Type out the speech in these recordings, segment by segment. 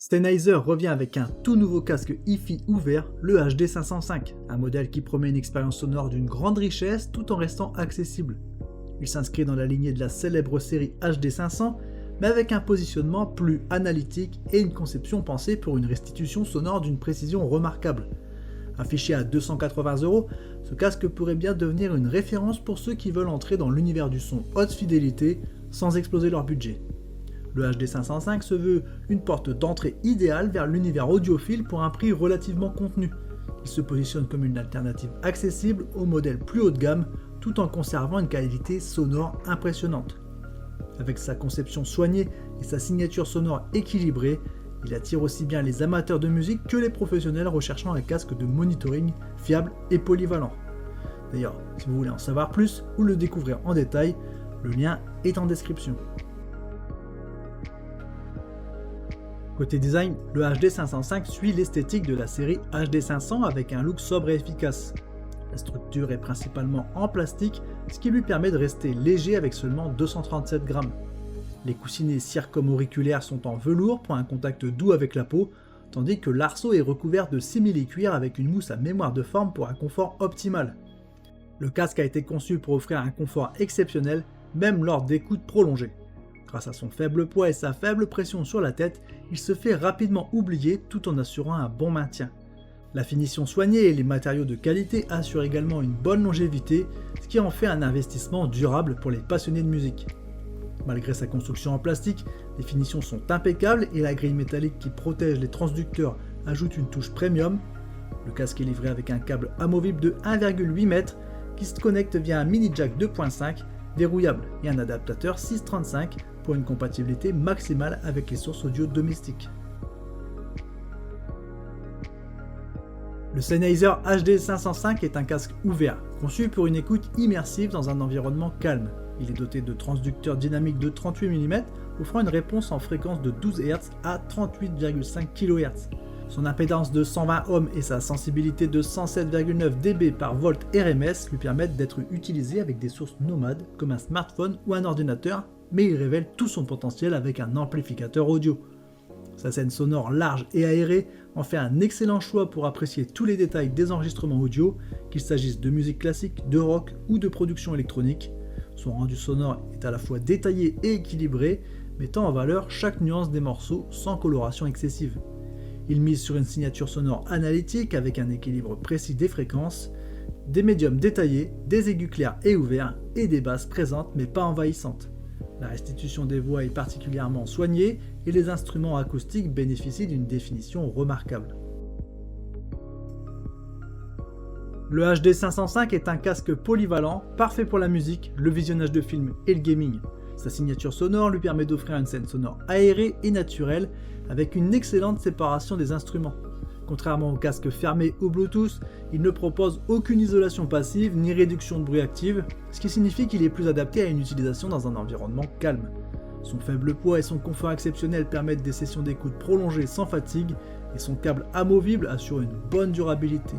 Sennheiser revient avec un tout nouveau casque Hi-Fi ouvert, le HD 505, un modèle qui promet une expérience sonore d'une grande richesse tout en restant accessible. Il s'inscrit dans la lignée de la célèbre série HD 500, mais avec un positionnement plus analytique et une conception pensée pour une restitution sonore d'une précision remarquable. Affiché à 280€, ce casque pourrait bien devenir une référence pour ceux qui veulent entrer dans l'univers du son haute fidélité sans exploser leur budget. Le HD 505 se veut une porte d'entrée idéale vers l'univers audiophile pour un prix relativement contenu. Il se positionne comme une alternative accessible aux modèles plus haut de gamme tout en conservant une qualité sonore impressionnante. Avec sa conception soignée et sa signature sonore équilibrée, il attire aussi bien les amateurs de musique que les professionnels recherchant un casque de monitoring fiable et polyvalent. D'ailleurs, si vous voulez en savoir plus ou le découvrir en détail, le lien est en description. Côté design, le HD 505 suit l'esthétique de la série HD 500 avec un look sobre et efficace. La structure est principalement en plastique, ce qui lui permet de rester léger avec seulement 237 grammes. Les coussinets circumauriculaires sont en velours pour un contact doux avec la peau, tandis que l'arceau est recouvert de simili-cuir avec une mousse à mémoire de forme pour un confort optimal. Le casque a été conçu pour offrir un confort exceptionnel, même lors d'écoutes prolongées. Grâce à son faible poids et sa faible pression sur la tête, il se fait rapidement oublier tout en assurant un bon maintien. La finition soignée et les matériaux de qualité assurent également une bonne longévité, ce qui en fait un investissement durable pour les passionnés de musique. Malgré sa construction en plastique, les finitions sont impeccables et la grille métallique qui protège les transducteurs ajoute une touche premium. Le casque est livré avec un câble amovible de 1,8 m qui se connecte via un mini jack 2.5 verrouillable et un adaptateur 635 pour une compatibilité maximale avec les sources audio domestiques. Le Sennheiser HD 505 est un casque ouvert, conçu pour une écoute immersive dans un environnement calme. Il est doté de transducteurs dynamiques de 38 mm, offrant une réponse en fréquence de 12 Hz à 38,5 kHz. Son impédance de 120 ohms et sa sensibilité de 107,9 dB par volt RMS lui permettent d'être utilisés avec des sources nomades comme un smartphone ou un ordinateur, mais il révèle tout son potentiel avec un amplificateur audio. Sa scène sonore large et aérée en fait un excellent choix pour apprécier tous les détails des enregistrements audio, qu'il s'agisse de musique classique, de rock ou de production électronique. Son rendu sonore est à la fois détaillé et équilibré, mettant en valeur chaque nuance des morceaux sans coloration excessive. Il mise sur une signature sonore analytique avec un équilibre précis des fréquences, des médiums détaillés, des aigus clairs et ouverts et des basses présentes mais pas envahissantes. La restitution des voix est particulièrement soignée et les instruments acoustiques bénéficient d'une définition remarquable. Le HD 505 est un casque polyvalent, parfait pour la musique, le visionnage de films et le gaming. Sa signature sonore lui permet d'offrir une scène sonore aérée et naturelle avec une excellente séparation des instruments. Contrairement aux casques fermés ou Bluetooth, il ne propose aucune isolation passive ni réduction de bruit active, ce qui signifie qu'il est plus adapté à une utilisation dans un environnement calme. Son faible poids et son confort exceptionnel permettent des sessions d'écoute prolongées sans fatigue et son câble amovible assure une bonne durabilité.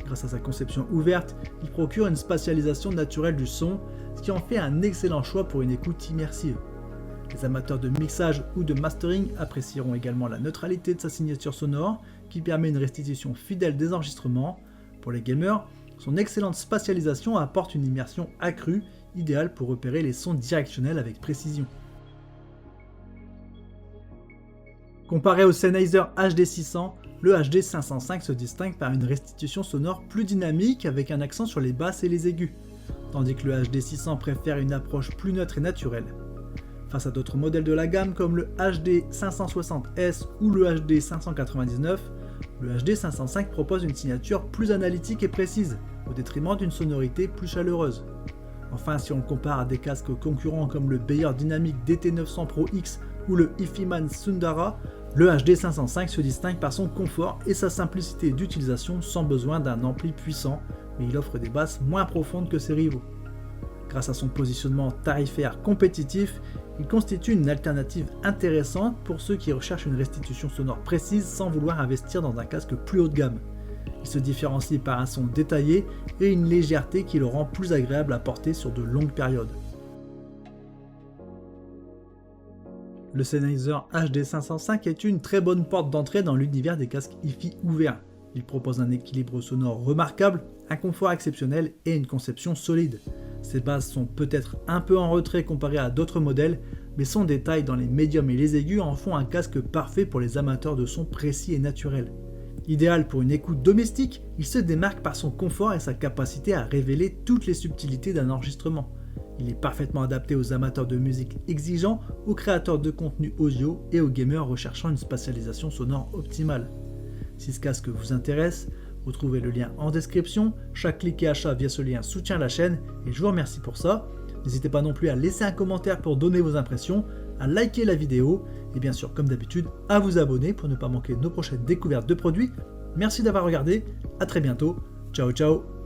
Grâce à sa conception ouverte, il procure une spatialisation naturelle du son, ce qui en fait un excellent choix pour une écoute immersive. Les amateurs de mixage ou de mastering apprécieront également la neutralité de sa signature sonore, qui permet une restitution fidèle des enregistrements. Pour les gamers, son excellente spatialisation apporte une immersion accrue, idéale pour repérer les sons directionnels avec précision. Comparé au Sennheiser HD 600, le HD 505 se distingue par une restitution sonore plus dynamique avec un accent sur les basses et les aigus, tandis que le HD 600 préfère une approche plus neutre et naturelle. Face à d'autres modèles de la gamme comme le HD 560S ou le HD 599, le HD 505 propose une signature plus analytique et précise, au détriment d'une sonorité plus chaleureuse. Enfin, si on le compare à des casques concurrents comme le Beyer Dynamic DT900 Pro X ou le Ifiman Sundara, le HD 505 se distingue par son confort et sa simplicité d'utilisation sans besoin d'un ampli puissant, mais il offre des basses moins profondes que ses rivaux. Grâce à son positionnement tarifaire compétitif, il constitue une alternative intéressante pour ceux qui recherchent une restitution sonore précise sans vouloir investir dans un casque plus haut de gamme. Il se différencie par un son détaillé et une légèreté qui le rend plus agréable à porter sur de longues périodes. Le Sennheiser HD505 est une très bonne porte d'entrée dans l'univers des casques hi-fi ouverts. Il propose un équilibre sonore remarquable, un confort exceptionnel et une conception solide. Ses basses sont peut-être un peu en retrait comparées à d'autres modèles, mais son détail dans les médiums et les aigus en font un casque parfait pour les amateurs de sons précis et naturels. Idéal pour une écoute domestique, il se démarque par son confort et sa capacité à révéler toutes les subtilités d'un enregistrement. Il est parfaitement adapté aux amateurs de musique exigeants, aux créateurs de contenu audio et aux gamers recherchant une spatialisation sonore optimale. Si ce casque vous intéresse, retrouvez le lien en description. Chaque clic et achat via ce lien soutient la chaîne et je vous remercie pour ça. N'hésitez pas non plus à laisser un commentaire pour donner vos impressions, à liker la vidéo et bien sûr comme d'habitude à vous abonner pour ne pas manquer nos prochaines découvertes de produits. Merci d'avoir regardé, à très bientôt, ciao ciao.